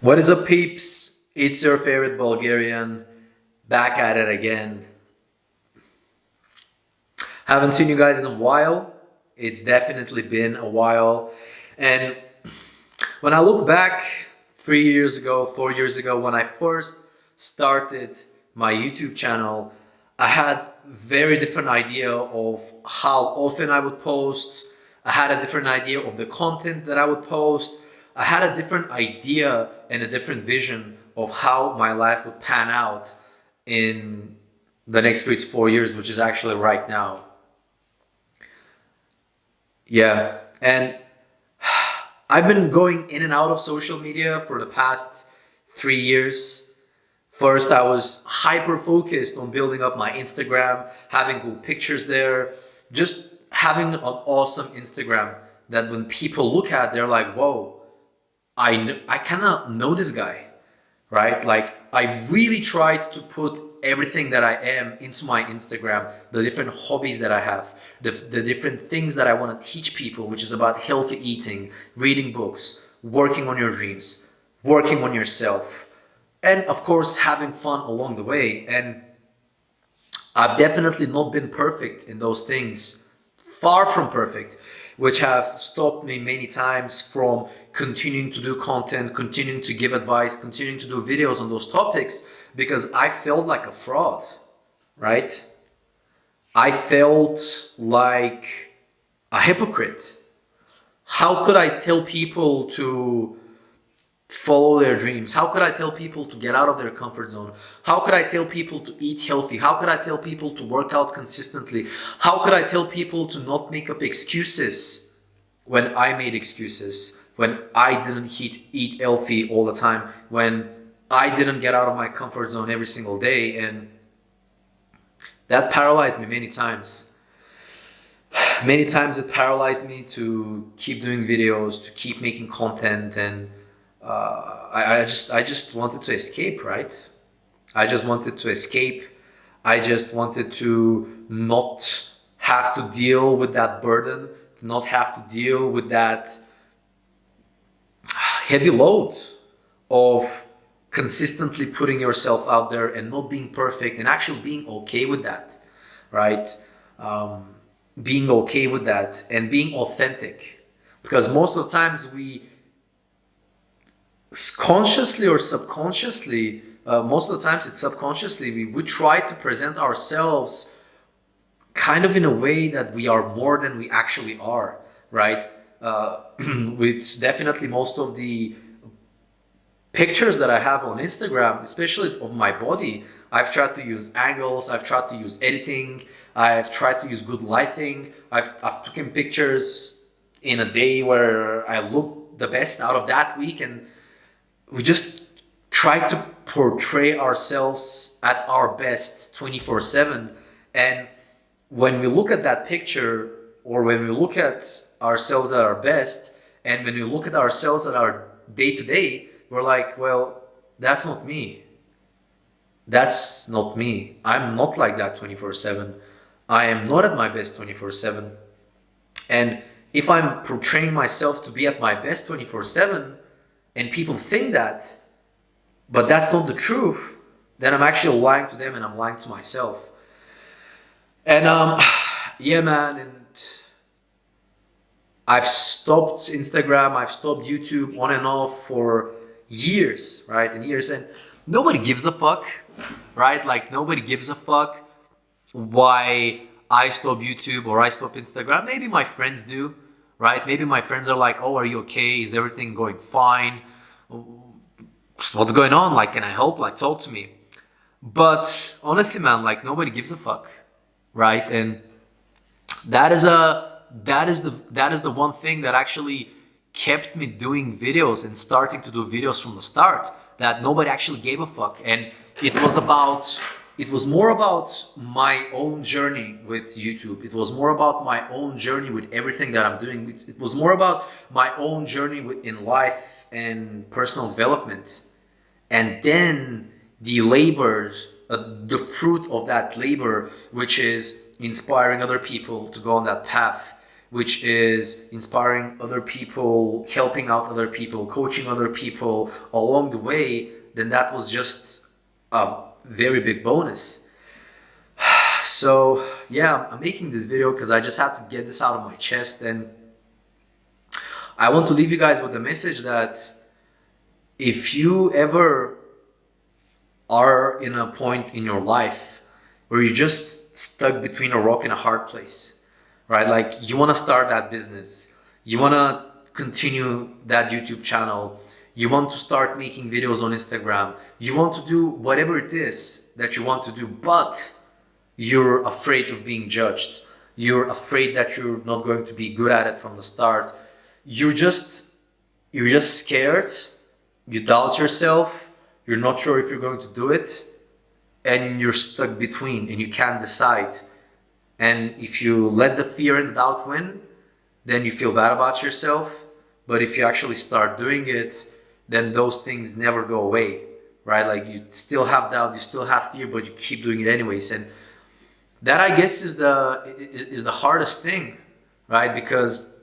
What is up, peeps? It's your favorite Bulgarian, back at it again. Haven't seen you guys in a while. It's definitely been a while. And when I look back 3 years ago, 4 years ago, when I first started my YouTube channel, I had very different idea of how often I would post. I had a different idea of the content that I would post. I had a different idea and a different vision of how my life would pan out in the next 3 to 4 years, which is actually right now. Yeah. And I've been going in and out of social media for the past 3 years. First, I was hyper focused on building up my Instagram, having cool pictures there, just having an awesome Instagram that when people look at, they're like, whoa, I kind of know this guy, right? Like I really tried to put everything that I am into my Instagram, the different hobbies that I have, the different things that I want to teach people, which is about healthy eating, reading books, working on your dreams, working on yourself, and of course having fun along the way. And I've definitely not been perfect in those things, far from perfect, which have stopped me many times from continuing to do content, continuing to give advice, continuing to do videos on those topics because I felt like a fraud, right? I felt like a hypocrite. How could I tell people to follow their dreams? How could I tell people to get out of their comfort zone? How could I tell people to eat healthy? How could I tell people to work out consistently? How could I tell people to not make up excuses when I made excuses? When I didn't eat healthy all the time? When I didn't get out of my comfort zone every single day? And that paralyzed me many times. Many times it paralyzed me to keep doing videos, to keep making content, and I just wanted to escape, right? I just wanted to escape. I just wanted to not have to deal with that burden, to not have to deal with that heavy load of consistently putting yourself out there and not being perfect and actually being okay with that, right? Being okay with that and being authentic. Because most of the times we consciously or subconsciously, most of the times it's subconsciously, we try to present ourselves kind of in a way that we are more than we actually are, right? With definitely most of the pictures that I have on Instagram, especially of my body, I've tried to use angles, I've tried to use editing, I've tried to use good lighting, I've taken pictures in a day where I look the best out of that week, and we just try to portray ourselves at our best 24/7. And when we look at that picture, or when we look at ourselves at our best, and when we look at ourselves at our day to day, we're like, well, that's not me. That's not me. I'm not like that 24/7. I am not at my best 24/7. And if I'm portraying myself to be at my best 24/7, and people think that, but that's not the truth, then I'm actually lying to them and I'm lying to myself. And yeah, man, and I've stopped Instagram, I've stopped YouTube on and off for years, right? And years, and nobody gives a fuck, right? Like nobody gives a fuck why I stop YouTube or I stop Instagram. Maybe my friends do, right? Maybe my friends are like, "Oh, are you okay? Is everything going fine? What's going on? Like, can I help? Like, talk to me." But honestly, man, like nobody gives a fuck, right? And that is the one thing that actually kept me doing videos and starting to do videos from the start, that nobody actually gave a fuck. And it was more about my own journey with YouTube. It was more about my own journey with everything that I'm doing. It was more about my own journey in life and personal development. And then the labor, the fruit of that labor, which is inspiring other people to go on that path, which is inspiring other people, helping out other people, coaching other people along the way, then that was just a very big bonus. So yeah, I'm making this video because I just had to get this out of my chest, and I want to leave you guys with a message that if you ever are in a point in your life where you're just stuck between a rock and a hard place, right? Like you want to start that business, you want to continue that YouTube channel, you want to start making videos on Instagram, you want to do whatever it is that you want to do, but you're afraid of being judged, you're afraid that you're not going to be good at it from the start, you're just scared, you doubt yourself, you're not sure if you're going to do it, and you're stuck between and you can't decide. And if you let the fear and the doubt win, then you feel bad about yourself. But if you actually start doing it, then those things never go away, right? Like you still have doubt, you still have fear, but you keep doing it anyways. And that, I guess, is the hardest thing, right? Because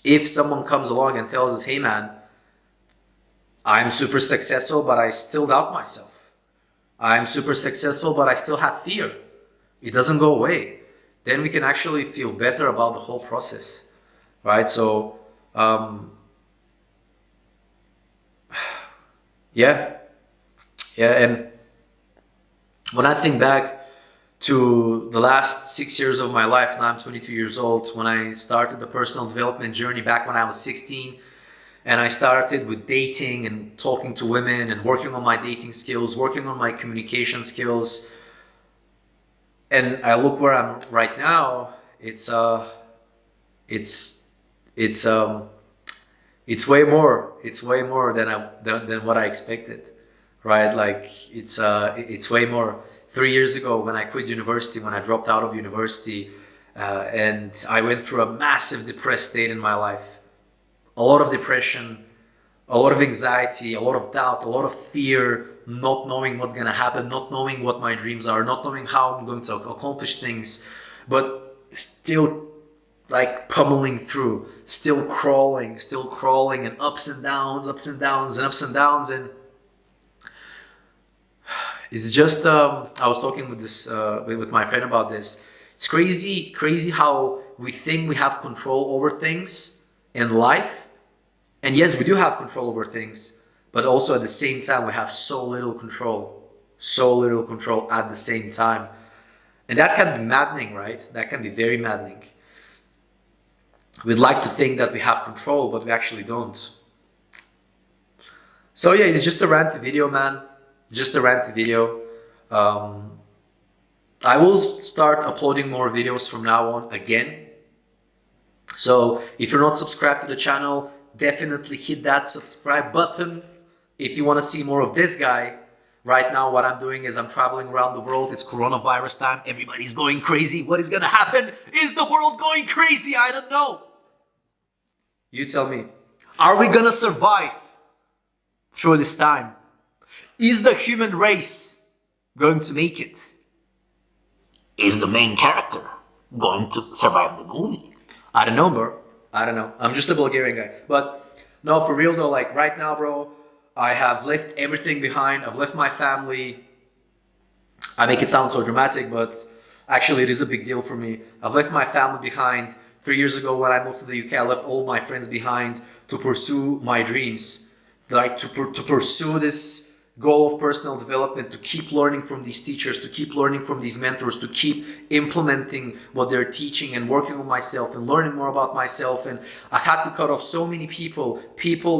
if someone comes along and tells us, hey man, I'm super successful, but I still doubt myself. I'm super successful, but I still have fear. It doesn't go away. Then we can actually feel better about the whole process, right? So, yeah. And when I think back to the last 6 years of my life, now I'm 22 years old, when I started the personal development journey back when I was 16, and I started with dating and talking to women and working on my dating skills, working on my communication skills. And I look where I'm right now. It's way more. It's way more than what I expected, right? Like it's way more. 3 years ago, when I quit university, when I dropped out of university, and I went through a massive depressed state in my life. A lot of depression, a lot of anxiety, a lot of doubt, a lot of fear, not knowing what's going to happen, not knowing what my dreams are, not knowing how I'm going to accomplish things, but still like pummeling through, still crawling, and ups and downs, and it's just, I was talking with with my friend about this. It's crazy how we think we have control over things in life. And yes, we do have control over things, but also at the same time, we have so little control at the same time. And that can be maddening, right? That can be very maddening. We'd like to think that we have control, but we actually don't. So yeah, it's just a rant video, man. Just a rant video. I will start uploading more videos from now on again. So if you're not subscribed to the channel, definitely hit that subscribe button. If you want to see more of this guy, right now what I'm doing is I'm traveling around the world. It's coronavirus time. Everybody's going crazy. What is going to happen? Is the world going crazy? I don't know. You tell me. Are we going to survive through this time? Is the human race going to make it? Is the main character going to survive the movie? I don't know, bro. I don't know. I'm just a Bulgarian guy. But no, for real though, like right now, bro, I have left everything behind. I've left my family. I make it sound so dramatic, but actually it is a big deal for me. I've left my family behind. 3 years ago when I moved to the UK, I left all my friends behind to pursue my dreams. Like to pursue this goal of personal development, to keep learning from these teachers, to keep learning from these mentors, to keep implementing what they're teaching and working on myself and learning more about myself. And I've had to cut off so many people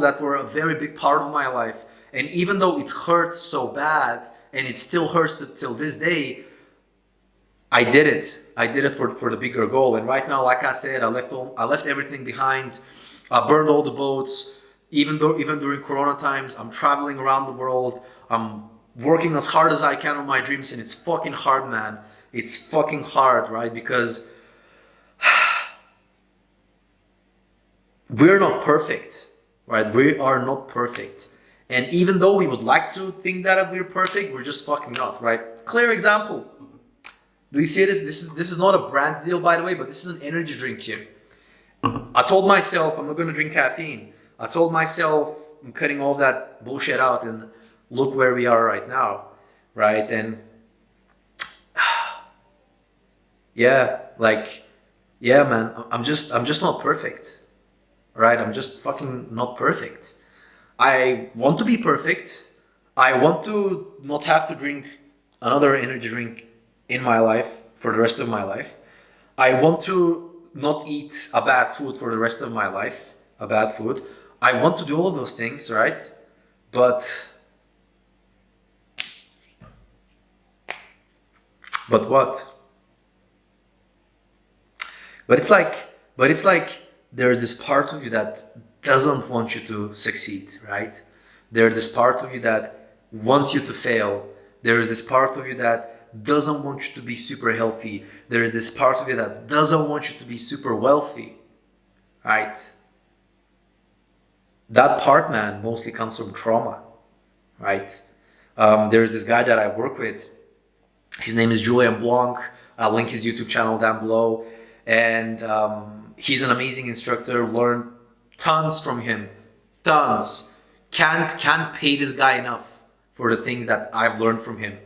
that were a very big part of my life. And even though it hurt so bad, and it still hurts till this day, I did it. I did it for the bigger goal. And right now, like I said, I left everything behind. I burned all the boats. Even during Corona times, I'm traveling around the world. I'm working as hard as I can on my dreams, and it's fucking hard, man. It's fucking hard, right? Because we're not perfect, right? We are not perfect. And even though we would like to think that we're perfect, we're just fucking not, right? Clear example. Do you see this? This is not a brand deal, by the way, but this is an energy drink here. I told myself I'm not going to drink caffeine. I told myself I'm cutting all that bullshit out, and look where we are right now, right? And yeah, like, yeah, man, I'm just not perfect, right? I'm just fucking not perfect. I want to be perfect. I want to not have to drink another energy drink in my life for the rest of my life. I want to not eat a bad food for the rest of my life, a bad food. I want to do all of those things, right? But what? But it's like there's this part of you that doesn't want you to succeed, right? There's this part of you that wants you to fail. There is this part of you that doesn't want you to be super healthy. There is this part of you that doesn't want you to be super wealthy, right? That part, man, mostly comes from trauma, right? There's this guy that I work with. His name is Julian Blanc. I'll link his YouTube channel down below. And he's an amazing instructor. Learned tons from him. Tons. Can't pay this guy enough for the thing that I've learned from him.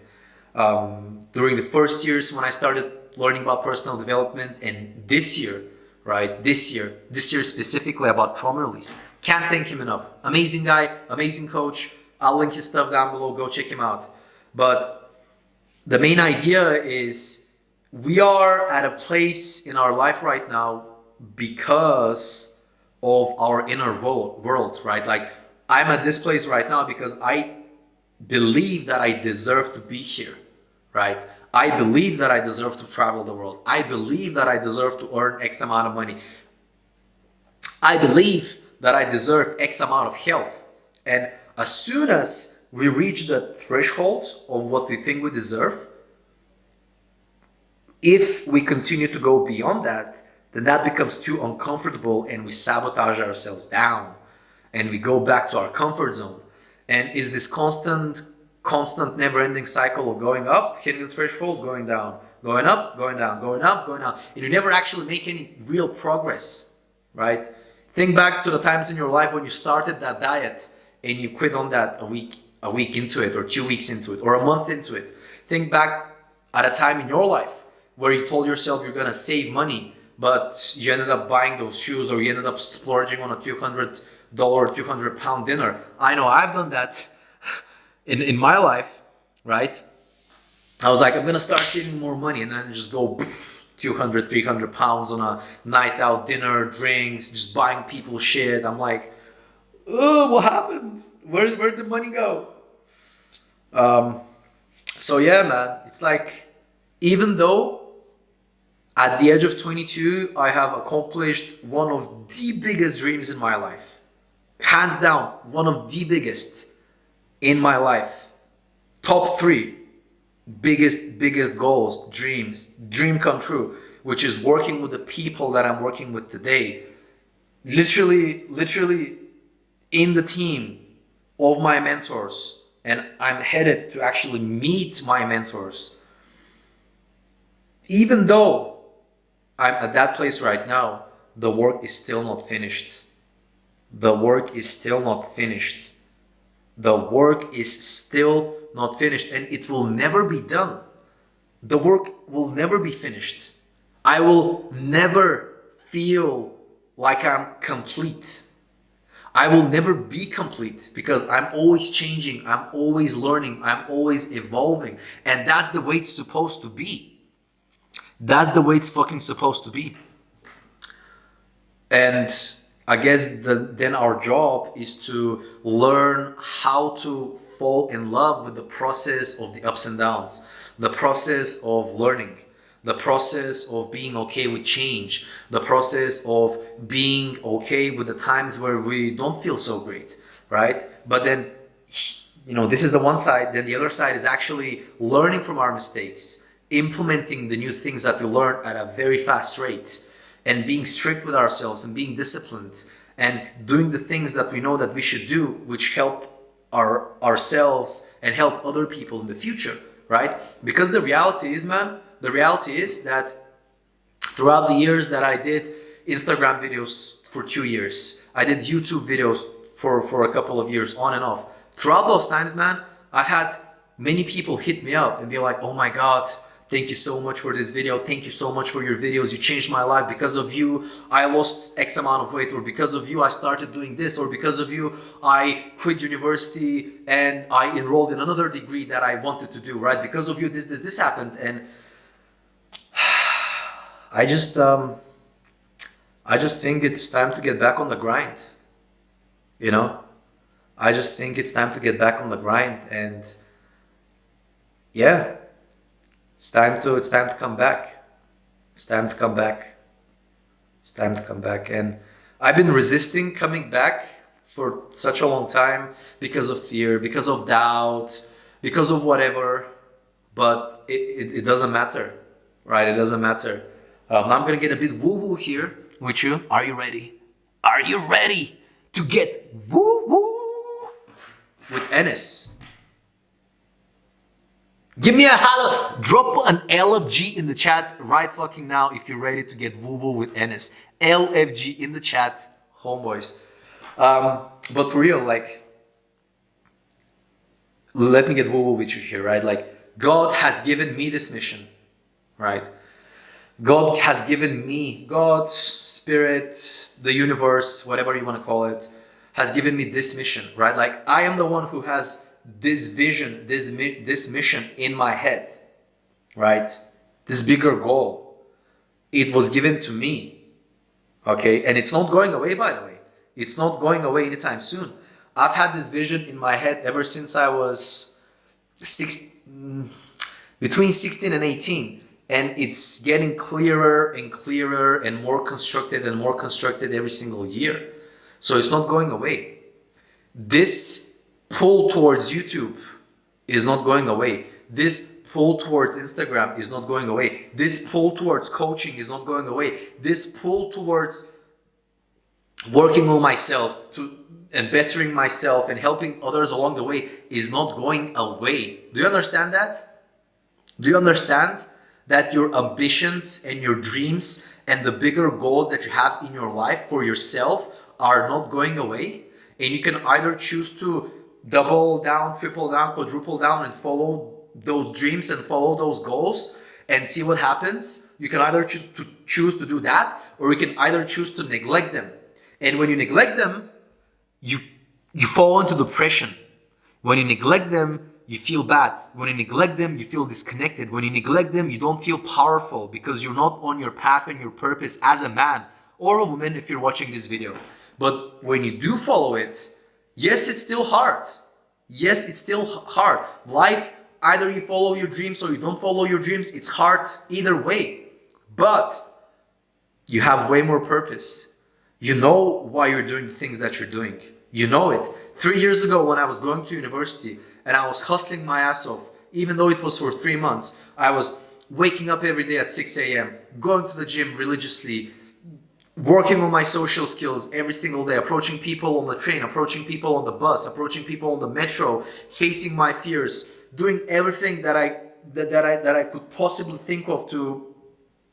During the first years when I started learning about personal development, and this year, right? This year specifically about trauma release. Can't thank him enough. Amazing guy, amazing coach. I'll link his stuff down below. Go check him out. But the main idea is we are at a place in our life right now because of our inner world, right? Like, I'm at this place right now because I believe that I deserve to be here, right? I believe that I deserve to travel the world. I believe that I deserve to earn X amount of money. I believe that I deserve X amount of health. And as soon as we reach the threshold of what we think we deserve, if we continue to go beyond that, then that becomes too uncomfortable and we sabotage ourselves down and we go back to our comfort zone. And is this constant, never-ending cycle of going up, hitting the threshold, going down, going up, going down, going up, going down, and you never actually make any real progress, right? Think back to the times in your life when you started that diet and you quit on that a week into it, or 2 weeks into it, or a month into it. Think back at a time in your life where you told yourself you're gonna save money, but you ended up buying those shoes, or you ended up splurging on a $200, 200-pound dinner. I know I've done that in my life, right? I was like, I'm gonna start saving more money, and then just go 200, 300 pounds on a night out, dinner, drinks, just buying people shit. I'm like, oh, what happened? Where'd the money go? So yeah, man, it's like, even though at the age of 22, I have accomplished one of the biggest dreams in my life. Hands down, one of the biggest in my life. Top 3 biggest goals, dream come true, which is working with the people that I'm working with today. Literally in the team of my mentors. And I'm headed to actually meet my mentors. Even though I'm at that place right now, the work is still not finished. The work is still not finished. The work is still not finished, and it will never be done. The work will never be finished. I will never feel like I'm complete. I will never be complete because I'm always changing, I'm always learning, I'm always evolving, and that's the way it's supposed to be. That's the way it's fucking supposed to be. And I guess then our job is to learn how to fall in love with the process of the ups and downs, the process of learning, the process of being okay with change, the process of being okay with the times where we don't feel so great, right? But then, this is the one side. Then the other side is actually learning from our mistakes, implementing the new things that we learn at a very fast rate, and being strict with ourselves and being disciplined and doing the things that we know that we should do, which help ourselves and help other people in the future, right? Because the reality is, man, the reality is that throughout the years that I did Instagram videos for 2 years, I did YouTube videos for a couple of years, on and off. Throughout those times, man, I've had many people hit me up and be like, oh my God, thank you so much for this video. Thank you so much for your videos. You changed my life. Because of you, I lost X amount of weight, or because of you, I started doing this, or because of you, I quit university and I enrolled in another degree that I wanted to do, right? Because of you, this happened. And I just think it's time to get back on the grind, you know? I just think it's time to get back on the grind, and yeah, it's time to come back. It's time to come back. It's time to come back. And I've been resisting coming back for such a long time because of fear, because of doubt, because of whatever. But it doesn't matter, right? It doesn't matter. I'm going to get a bit woo-woo here with you. Are you ready? Are you ready to get woo-woo with Enes? Give me a holla. Drop an LFG in the chat right fucking now if you're ready to get woo-woo with Enes. LFG in the chat, homeboys. But for real, like, let me get woo-woo with you here, right? Like, God has given me this mission, right? God has given me, God, Spirit, the universe, whatever you want to call it, has given me this mission, right? Like, I am the one who has this vision, this mission in my head, right? This bigger goal. It was given to me, okay? And it's not going away, by the way. It's not going away anytime soon. I've had this vision in my head ever since I was between 16 and 18. And it's getting clearer and clearer and more constructed every single year. So it's not going away. This pull towards YouTube is not going away. This pull towards Instagram is not going away. This pull towards coaching is not going away. This pull towards working on myself and bettering myself and helping others along the way is not going away. Do you understand that? Do you understand that your ambitions and your dreams and the bigger goals that you have in your life for yourself are not going away? And you can either choose to double down, triple down, quadruple down and follow those dreams and follow those goals and see what happens. You can either choose to do that, or you can either choose to neglect them. And when you neglect them, you fall into depression. When you neglect them, you feel bad. When you neglect them, you feel disconnected. When you neglect them, you don't feel powerful because you're not on your path and your purpose as a man or a woman if you're watching this video. But when you do follow it, yes, it's still hard. Yes, it's still hard. Life, either you follow your dreams or you don't follow your dreams. It's hard either way. But you have way more purpose. You know why you're doing the things that you're doing. You know it. 3 years ago when I was going to university, and I was hustling my ass off, even though it was for 3 months. I was waking up every day at 6 a.m., going to the gym religiously, working on my social skills every single day, approaching people on the train, approaching people on the bus, approaching people on the metro, facing my fears, doing everything that I could possibly think of to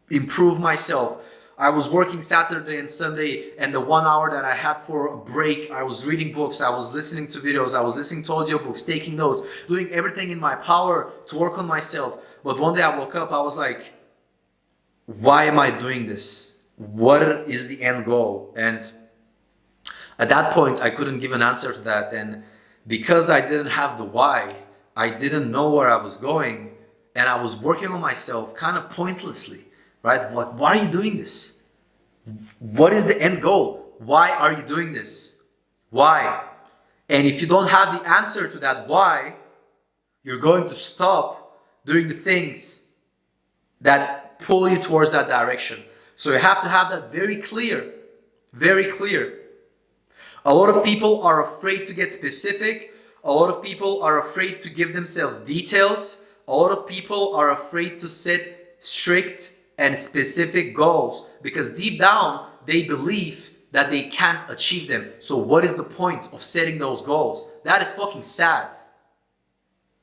improve myself. I was working Saturday and Sunday, and the 1 hour that I had for a break, I was reading books, I was listening to videos, I was listening to audiobooks, taking notes, doing everything in my power to work on myself. But one day I woke up, I was like, why am I doing this? What is the end goal? And at that point, I couldn't give an answer to that. And because I didn't have the why, I didn't know where I was going, and I was working on myself kind of pointlessly. Right? Like, why are you doing this? What is the end goal? Why are you doing this? Why? And if you don't have the answer to that why, you're going to stop doing the things that pull you towards that direction. So you have to have that very clear, very clear. A lot of people are afraid to get specific. A lot of people are afraid to give themselves details. A lot of people are afraid to set strict and specific goals because deep down they believe that they can't achieve them. So what is the point of setting those goals? That is fucking sad.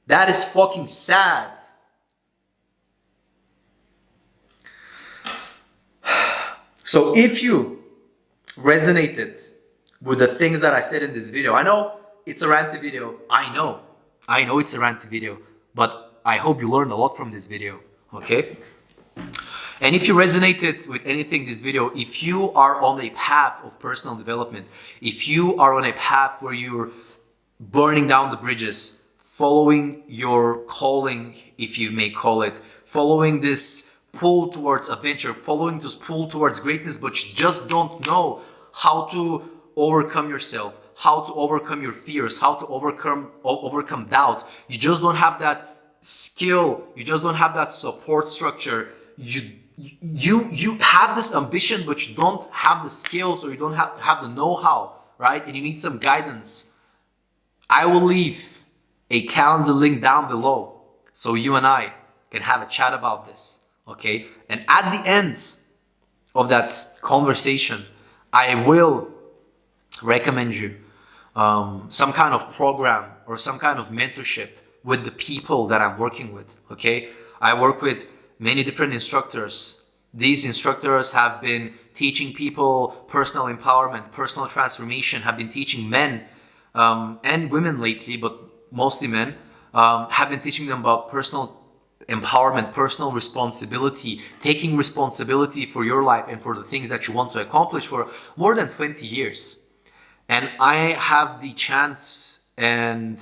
That is fucking sad. So if you resonated with the things that I said in this video, I know it's a ranty video. I know it's a ranty video, but I hope you learned a lot from this video, okay? And if you resonated with anything in this video, if you are on a path of personal development, if you are on a path where you're burning down the bridges, following your calling, if you may call it, following this pull towards adventure, following this pull towards greatness, but you just don't know how to overcome yourself, how to overcome your fears, how to overcome doubt. You just don't have that skill, you just don't have that support structure. You have this ambition, but you don't have the skills, or you don't have the know-how, right? And you need some guidance. I will leave a calendar link down below so you and I can have a chat about this, okay? And at the end of that conversation, I will recommend you some kind of program or some kind of mentorship with the people that I'm working with, okay? I work with many different instructors. These instructors have been teaching people personal empowerment, personal transformation, have been teaching men and women lately, but mostly men, have been teaching them about personal empowerment, personal responsibility, taking responsibility for your life and for the things that you want to accomplish for more than 20 years. And I have the chance and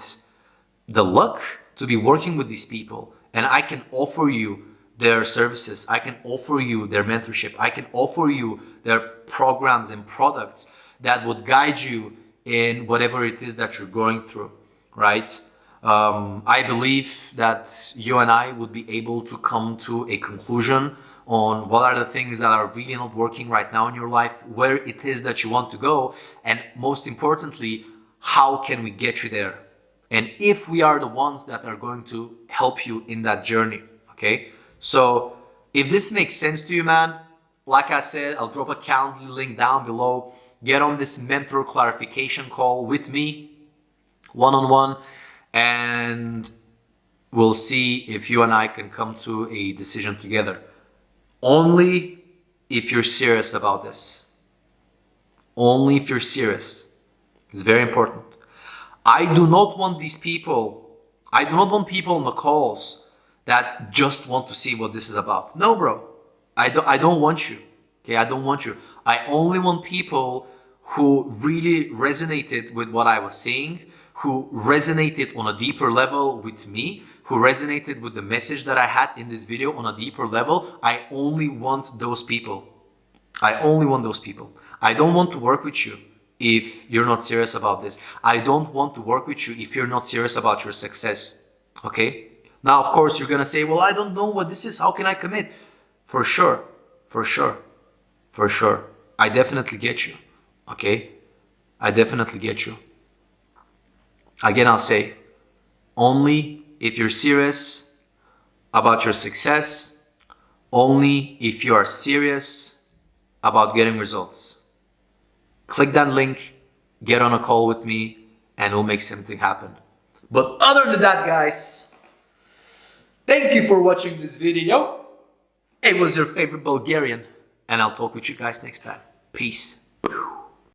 the luck to be working with these people, and I can offer you their services, I can offer you their mentorship, I can offer you their programs and products that would guide you in whatever it is that you're going through, right? I believe that you and I would be able to come to a conclusion on what are the things that are really not working right now in your life, where it is that you want to go, and most importantly, how can we get you there? And if we are the ones that are going to help you in that journey, okay? So if this makes sense to you, man, like I said, I'll drop a calendar link down below. Get on this mentor clarification call with me, one-on-one, and we'll see if you and I can come to a decision together. Only if you're serious about this. Only if you're serious. It's very important. I do not want people on the calls that just want to see what this is about. No, bro. I don't want you. Okay, I don't want you. I only want people who really resonated with what I was saying, who resonated on a deeper level with me, who resonated with the message that I had in this video on a deeper level. I only want those people. I only want those people. I don't want to work with you if you're not serious about this. I don't want to work with you if you're not serious about your success. Okay? Now, of course, you're going to say, well, I don't know what this is. How can I commit? For sure. I definitely get you. Okay? I definitely get you. Again, I'll say, only if you're serious about your success, only if you are serious about getting results. Click that link, get on a call with me, and we'll make something happen. But other than that, guys, thank you for watching this video. It was your favorite Bulgarian, and I'll talk with you guys next time. Peace.